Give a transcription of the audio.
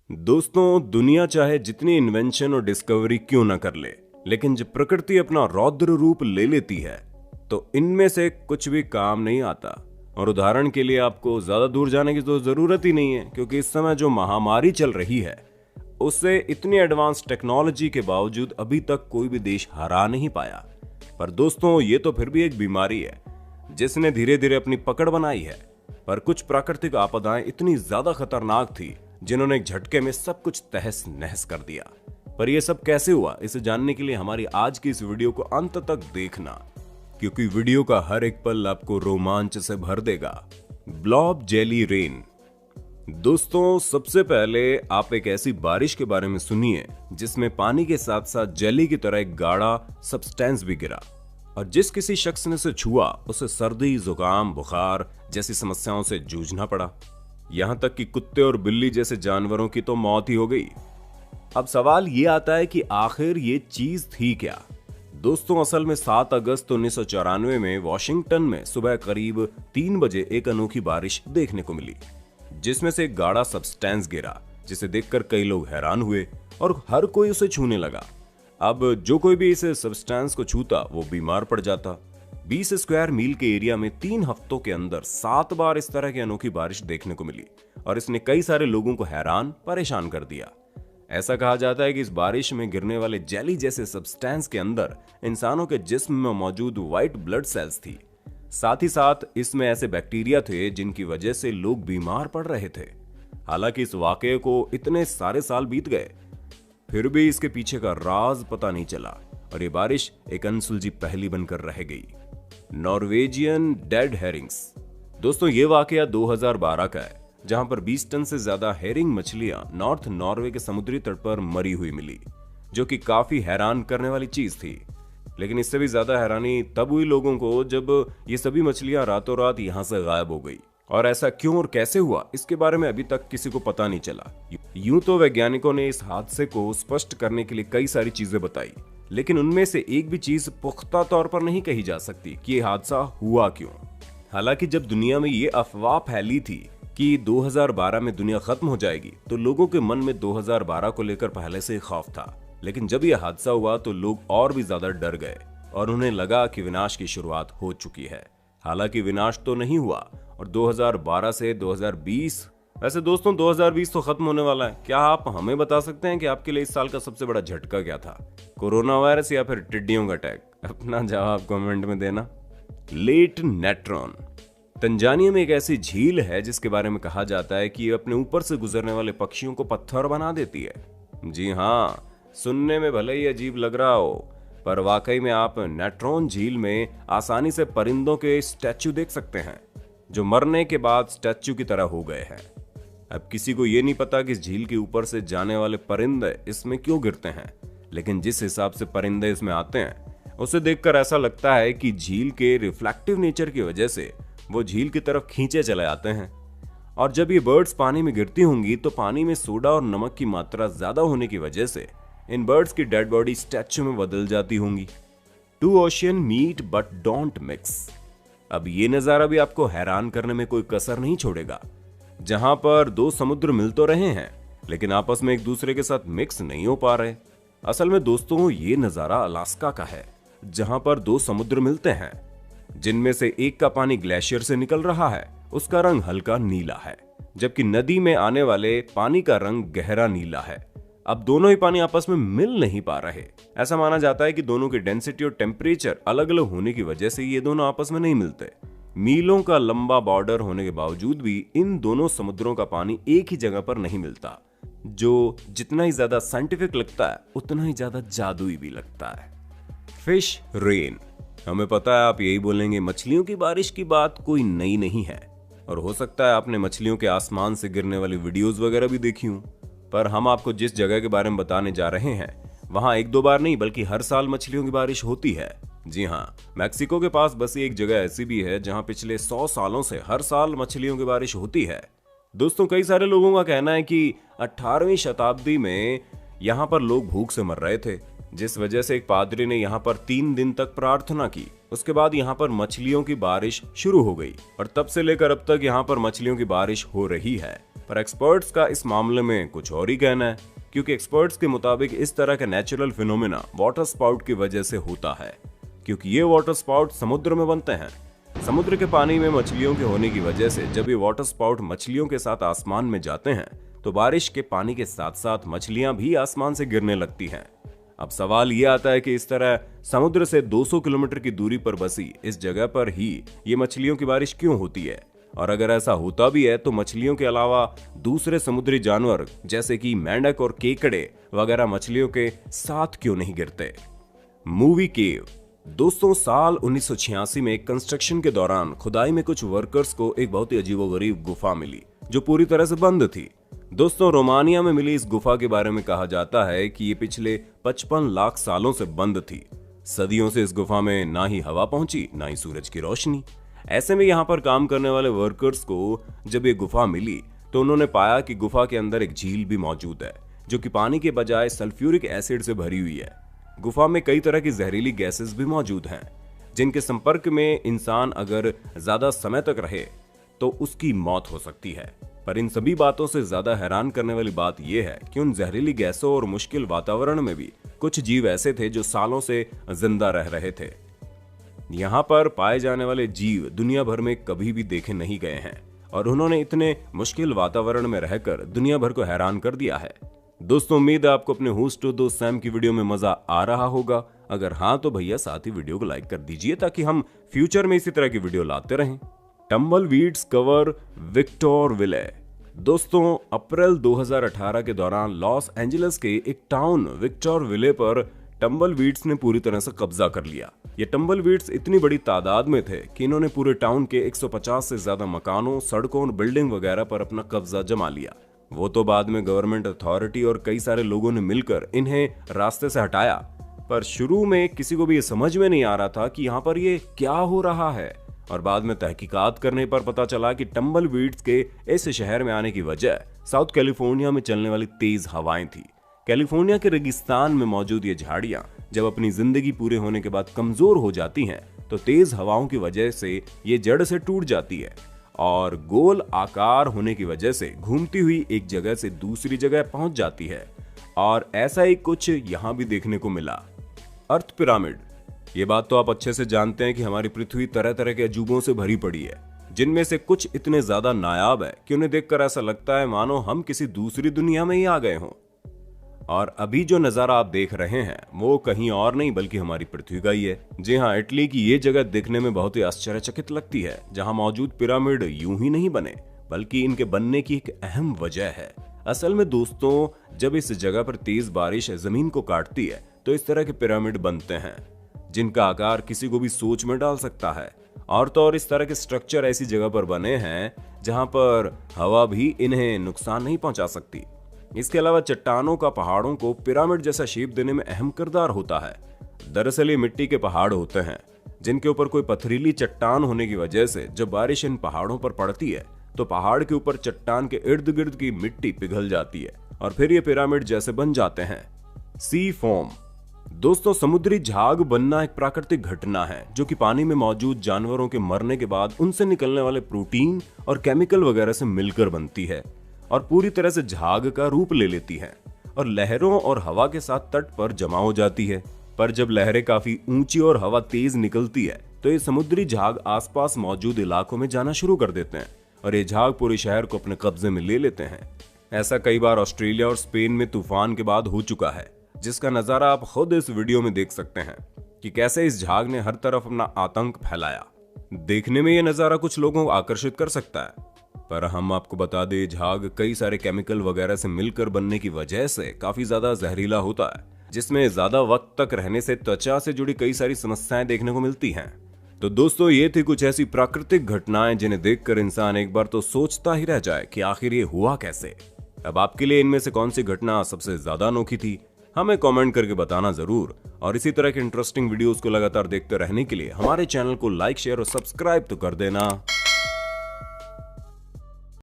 दोस्तों, दुनिया चाहे जितनी इन्वेंशन और डिस्कवरी क्यों ना कर ले, लेकिन जब प्रकृति अपना रौद्र रूप ले लेती है तो इनमें से कुछ भी काम नहीं आता। और उदाहरण के लिए आपको ज्यादा दूर जाने की तो जरूरत ही नहीं है, क्योंकि इस समय जो महामारी चल रही है उससे इतनी एडवांस टेक्नोलॉजी के बावजूद अभी तक कोई भी देश हरा नहीं पाया। पर दोस्तों, ये तो फिर भी एक बीमारी है जिसने धीरे धीरे अपनी पकड़ बनाई है। पर कुछ प्राकृतिक आपदाएं इतनी ज्यादा खतरनाक थी जिन्होंने एक झटके में सब कुछ तहस नहस कर दिया। पर यह सब कैसे हुआ, इसे जानने के लिए हमारी आज की इस वीडियो को अंत तक देखना, क्योंकि वीडियो का हर एक पल आपको रोमांच से भर देगा। Blob jelly rain. दोस्तों, सबसे पहले आप एक ऐसी बारिश के बारे में सुनिए जिसमें पानी के साथ साथ जेली की तरह एक गाढ़ा सब्सटेंस भी गिरा, और जिस किसी शख्स ने इसे छुआ उसे सर्दी, जुकाम, बुखार जैसी समस्याओं से जूझना पड़ा। यहां तक कि कुत्ते और बिल्ली जैसे जानवरों की तो मौत ही हो गई। अब सवाल ये आता है कि आखिर ये चीज थी क्या। दोस्तों, असल में 7 अगस्त 1994 में वॉशिंगटन में सुबह करीब 3 बजे एक अनोखी बारिश देखने को मिली, जिसमें से एक गाढ़ा सब्सटेंस गिरा, जिसे देखकर कई लोग हैरान हुए और हर कोई उसे छूने लगा। अब जो कोई भी इस सब्सटेंस को छूता वो बीमार पड़ जाता। 20 स्क्वायर मील के एरिया में 3 हफ्तों के अंदर 7 बार इस तरह की अनोखी बारिश देखने को मिली, और इसने कई सारे लोगों को हैरान परेशान कर दिया। ऐसा कहा जाता है कि इस बारिश में गिरने वाले जेली जैसे सब्सटेंस के अंदर इंसानों के जिस्म में मौजूद व्हाइट ब्लड सेल्स थी। साथ ही साथ इसमें ऐसे बैक्टीरिया थे जिनकी वजह से लोग बीमार पड़ रहे थे। हालांकि इस वाकये को इतने सारे साल बीत गए, फिर भी इसके पीछे का राज पता नहीं चला, और ये बारिश एक अनसुलझी पहेली बनकर रह गई। Norwegian dead Hering's. दोस्तों, ये वाकया 2012 का है, जहां पर 20 टन से ज्यादा हेरिंग मछलियां नॉर्थ नॉर्वे के समुद्री तट पर मरी हुई मिली, जो कि काफी हैरान करने वाली चीज थी। लेकिन इससे भी ज्यादा हैरानी तब हुई लोगों को जब ये सभी मछलियां रातों रात यहां से गायब हो गई। और ऐसा क्यों और कैसे हुआ, इसके बारे में अभी तक किसी को पता नहीं चला। यूं तो वैज्ञानिकों ने इस हादसे को स्पष्ट करने के लिए कई सारी चीजें बताई, लेकिन उनमें से एक भी चीज पुख्ता तौर पर नहीं कही जा सकती कि यह हादसा हुआ क्यों। हालांकि जब दुनिया में ये अफवाह फैली थी कि 2012 में दुनिया खत्म हो जाएगी, तो लोगों के मन में 2012 को लेकर पहले से खौफ था। लेकिन जब यह हादसा हुआ तो लोग और भी ज्यादा डर गए और उन्हें लगा कि विनाश की शुरुआत हो चुकी है। हालांकि विनाश तो नहीं हुआ, और 2012 से 2020, वैसे दोस्तों 2020 तो खत्म होने वाला है। क्या आप हमें बता सकते हैं कि आपके लिए इस साल का सबसे बड़ा झटका क्या था? कोरोना वायरस या फिर टिड्डियों का अटैक? अपना जवाब कमेंट में देना। Late Natron. तंजानिया में एक ऐसी झील है जिसके बारे में कहा जाता है कि ये अपने ऊपर से गुजरने वाले पक्षियों को पत्थर बना देती है। जी हाँ, सुनने में भले ही अजीब लग रहा हो, पर वाकई में आप नेट्रॉन झील में आसानी से परिंदों के स्टैचू देख सकते हैं, जो मरने के बाद स्टैचू की तरह हो गए हैं। अब किसी को यह नहीं पता कि इस झील के ऊपर से जाने वाले परिंदे इसमें क्यों गिरते हैं, लेकिन जिस हिसाब से परिंदे इसमें आते हैं उसे देखकर ऐसा लगता है कि झील के रिफ्लेक्टिव नेचर की वजह से वो झील की तरफ खींचे चले आते हैं। और जब ये बर्ड्स पानी में गिरती होंगी तो पानी में सोडा और नमक की मात्रा ज्यादा होने की वजह से इन बर्ड्स की डेड बॉडी स्टैचू में बदल जाती होंगी। 2 ocean meet but don't mix. अब ये नजारा भी आपको हैरान करने में कोई कसर नहीं छोड़ेगा, जहां पर 2 समुद्र मिल तो रहे हैं लेकिन आपस में एक दूसरे के साथ मिक्स नहीं हो पा रहे। असल में दोस्तों, ये नजारा अलास्का का है, जहां पर 2 समुद्र मिलते हैं, जिनमें से एक का पानी ग्लेशियर से निकल रहा है, उसका रंग हल्का नीला है, जबकि नदी में आने वाले पानी का रंग गहरा नीला है। अब दोनों ही पानी आपस में मिल नहीं पा रहे। ऐसा माना जाता है कि दोनों की डेंसिटी और टेम्परेचर अलग अलग होने की वजह से ये दोनों आपस में नहीं मिलते। मीलों का लंबा बॉर्डर होने के बावजूद भी इन दोनों समुद्रों का पानी एक ही जगह पर नहीं मिलता, जो जितना ही ज्यादा साइंटिफिक लगता है उतना ही ज्यादा जादुई भी लगता है। Fish rain. हमें पता है आप यही बोलेंगे, मछलियों की बारिश की बात कोई नई नहीं है, और हो सकता है आपने मछलियों के आसमान से गिरने वाली वीडियोस वगैरह भी देखी हूं। पर हम आपको जिस जगह के बारे में बताने जा रहे हैं वहां 1-2 बार नहीं बल्कि हर साल मछलियों की बारिश होती है। जी हाँ, मैक्सिको के पास बसी एक जगह ऐसी भी है जहां पिछले 100 सालों से हर साल मछलियों की बारिश होती है। दोस्तों, कई सारे लोगों का कहना है कि 18वीं शताब्दी में यहां पर लोग भूख से मर रहे थे, जिस वजह से एक पादरी ने यहां पर 3 दिन तक प्रार्थना की। उसके बाद यहां पर मछलियों की बारिश शुरू हो गई, और तब से लेकर अब तक यहां पर मछलियों की बारिश हो रही है। पर एक्सपर्ट्स का इस मामले में कुछ और ही कहना है, क्योंकि एक्सपर्ट्स के मुताबिक इस तरह का नेचुरल फिनोमेना वाटर स्पाउट की वजह से होता है, क्योंकि ये वाटर स्पाउट समुद्र में बनते हैं। समुद्र के पानी में मछलियों के होने की वजह से जब ये वाटर स्पाउट मछलियों के साथ आसमान में जाते हैं तो बारिश के पानी के साथ साथ मछलियां भी आसमान से गिरने लगती हैं। अब सवाल ये आता है कि इस तरह समुद्र से 200 किलोमीटर की दूरी पर बसी इस जगह पर ही ये मछलियों की बारिश क्यों होती है, और अगर ऐसा होता भी है तो मछलियों के अलावा दूसरे समुद्री जानवर जैसे कि मेंढक और केकड़े वगैरह मछलियों के साथ क्यों नहीं गिरते। मूवी केव। दोस्तों, साल 1986 में कंस्ट्रक्शन के दौरान खुदाई में कुछ वर्कर्स को एक बहुत ही अजीबोगरीब गुफा मिली जो पूरी तरह से बंद थी। दोस्तों, रोमानिया में मिली इस गुफा के बारे में कहा जाता है कि ये पिछले 55 लाख सालों से बंद थी। सदियों से इस गुफा में ना ही हवा पहुंची ना ही सूरज की रोशनी। ऐसे में यहाँ पर काम करने वाले वर्कर्स को जब ये गुफा मिली तो उन्होंने पाया कि गुफा के अंदर एक झील भी मौजूद है जो कि पानी के बजाय सल्फ्यूरिक एसिड से भरी हुई है। गुफा में कई तरह की जहरीली गैसेस भी मौजूद हैं जिनके संपर्क में इंसान अगर ज्यादा समय तक रहे तो उसकी मौत हो सकती है। पर इन सभी बातों से ज्यादा हैरान करने वाली बात यह है कि उन जहरीली गैसों और मुश्किल वातावरण में भी कुछ जीव ऐसे थे जो सालों से जिंदा रह रहे थे। यहाँ पर पाए जाने वाले जीव दुनिया भर में कभी भी देखे नहीं गए हैं और उन्होंने इतने मुश्किल वातावरण में रहकर दुनिया भर को हैरान कर दिया है। दोस्तों, उम्मीद है आपको अपने होस्ट टू दोस्त सैम की वीडियो में मजा आ रहा होगा। अगर हाँ तो भैया साथ ही वीडियो को लाइक कर दीजिए ताकि हम फ्यूचर में इसी तरह की वीडियो लाते रहें। टम्बलवीड्स कवर विक्टर विले। दोस्तों, अप्रैल 2018 के दौरान लॉस एंजलिस के एक टाउन विक्टर विले पर टम्बलवीड्स ने पूरी तरह से कब्जा कर लिया। ये टम्बलवीड्स इतनी बड़ी तादाद में थे कि इन्होंने पूरे टाउन के 150 से ज्यादा मकानों, सड़कों और बिल्डिंग वगैरह पर अपना कब्जा जमा लिया। वो तो बाद में गवर्नमेंट अथॉरिटी और कई सारे लोगों ने मिलकर इन्हें रास्ते से हटाया, पर शुरू में किसी को भी ये समझ में नहीं आ रहा था कि यहाँ पर ये क्या हो रहा है। और बाद में तहकीकात करने पर पता चला कि टम्बलवीड्स के इस शहर में आने की वजह साउथ कैलिफोर्निया में चलने वाली तेज हवाएं थी। कैलिफोर्निया के रेगिस्तान में मौजूद ये झाड़ियां जब अपनी जिंदगी पूरे होने के बाद कमजोर हो जाती हैं तो तेज हवाओं की वजह से ये जड़ से टूट जाती है और गोल आकार होने की वजह से घूमती हुई एक जगह से दूसरी जगह पहुंच जाती है। और ऐसा ही कुछ यहां भी देखने को मिला। अर्थ पिरामिड। ये बात तो आप अच्छे से जानते हैं कि हमारी पृथ्वी तरह तरह के अजूबों से भरी पड़ी है, जिनमें से कुछ इतने ज्यादा नायाब है कि उन्हें देखकर ऐसा लगता है मानो हम किसी दूसरी दुनिया में ही आ गए हों। और अभी जो नजारा आप देख रहे हैं वो कहीं और नहीं बल्कि हमारी पृथ्वी का ही है। जी हाँ, इटली की ये जगह देखने में बहुत ही आश्चर्यचकित लगती है, जहां मौजूद पिरामिड यूं ही नहीं बने बल्कि इनके बनने की एक अहम वजह है। असल में दोस्तों, जब इस जगह पर तेज बारिश जमीन को काटती है तो इस तरह के पिरामिड बनते हैं जिनका आकार किसी को भी सोच में डाल सकता है। और तो और इस तरह के स्ट्रक्चर ऐसी जगह पर बने हैं जहां पर हवा भी इन्हें नुकसान नहीं पहुंचा सकती। इसके अलावा चट्टानों का पहाड़ों को पिरामिड जैसा शेप देने में अहम किरदार होता है। दरअसल ये मिट्टी के पहाड़ होते हैं जिनके ऊपर कोई पथरीली चट्टान होने की वजह से जब बारिश इन पहाड़ों पर पड़ती है तो पहाड़ के ऊपर चट्टान के इर्द गिर्द की मिट्टी पिघल जाती है और फिर ये पिरामिड जैसे बन जाते हैं। सी फॉर्म। दोस्तों, समुद्री झाग बनना एक प्राकृतिक घटना है जो कि पानी में मौजूद जानवरों के मरने के बाद उनसे निकलने वाले प्रोटीन और केमिकल वगैरह से मिलकर बनती है और पूरी तरह से झाग का रूप ले लेती है और लहरों और हवा के साथ तट पर जमा हो जाती है। पर जब लहरें काफी ऊंची और हवा तेज निकलती है तो ये समुद्री झाग आसपास मौजूद इलाकों में जाना शुरू कर देते हैं और ये झाग पूरे शहर को अपने कब्जे में ले लेते हैं। ऐसा कई बार ऑस्ट्रेलिया और स्पेन में तूफान के बाद हो चुका है, जिसका नजारा आप खुद इस वीडियो में देख सकते हैं कि कैसे इस झाग ने हर तरफ अपना आतंक फैलाया। देखने में यह नजारा कुछ लोगों को आकर्षित कर सकता है, पर हम आपको बता दें झाग कई सारे केमिकल वगैरह से मिलकर बनने की वजह से काफी ज्यादा जहरीला होता है, जिसमें ज्यादा वक्त तक रहने से त्वचा से जुड़ी कई सारी समस्याएं देखने को मिलती हैं। तो दोस्तों, ये थी कुछ ऐसी प्राकृतिक घटनाएं जिन्हें देखकर इंसान एक बार तो सोचता ही रह जाए कि आखिर ये हुआ कैसे। अब आपके लिए इनमें से कौन सी घटना सबसे ज्यादा अनोखी थी, हमें कमेंट करके बताना जरूर। और इसी तरह के इंटरेस्टिंग वीडियोस को लगातार देखते रहने के लिए हमारे चैनल को लाइक, शेयर और सब्सक्राइब तो कर देना।